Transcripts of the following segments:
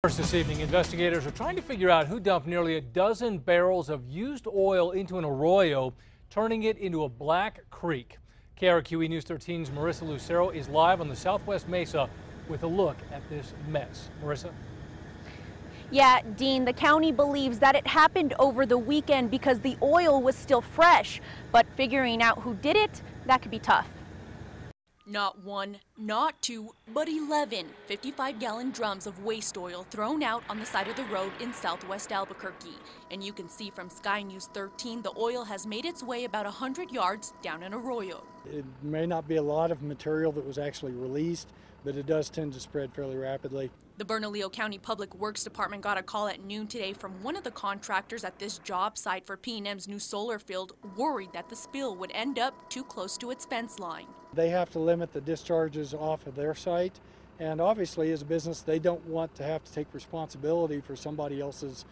First this evening, investigators are trying to figure out who dumped nearly a dozen barrels of used oil into an arroyo, turning it into a black creek. KRQE News 13's Marissa Lucero is live on the Southwest Mesa with a look at this mess. Marissa? Yeah, Dean, the county believes that it happened over the weekend because the oil was still fresh, but figuring out who did it, that could be tough. Not one, not two, but 11 55-gallon drums of waste oil thrown out on the side of the road in southwest Albuquerque. And you can see from Sky News 13 the oil has made its way about 100 yards down an arroyo. It may not be a lot of material that was actually released, but it does tend to spread fairly rapidly. The Bernalillo County Public Works Department got a call at noon today from one of the contractors at this job site for P&M's new solar field, worried that the spill would end up too close to its fence line. They have to limit the discharges off of their site, and obviously as a business they don't want to have to take responsibility for somebody else's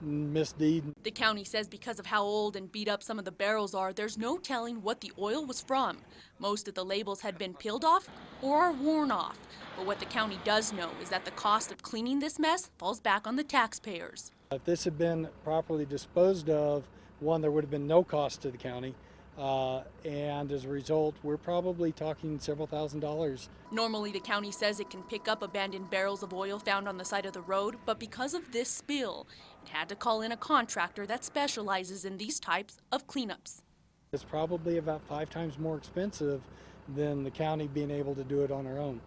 misdeed. The county says because of how old and beat up some of the barrels are, there's no telling what the oil was from. Most of the labels had been peeled off or are worn off. But what the county does know is that the cost of cleaning this mess falls back on the taxpayers. If this had been properly disposed of, one, there would have been no cost to the county. And as a result, we're probably talking several $1,000s. Normally, the county says it can pick up abandoned barrels of oil found on the side of the road, but because of this spill, it had to call in a contractor that specializes in these types of cleanups. It's probably about 5 times more expensive than the county being able to do it on our own.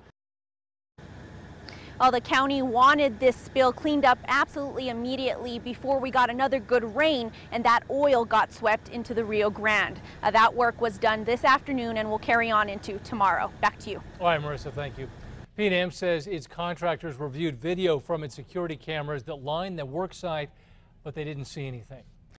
Well, the county wanted this spill cleaned up absolutely immediately before we got another good rain, and that oil got swept into the Rio Grande. That work was done this afternoon and will carry on into tomorrow. Back to you. All right, Marissa, thank you. P&M says its contractors reviewed video from its security cameras that line the work site, but they didn't see anything.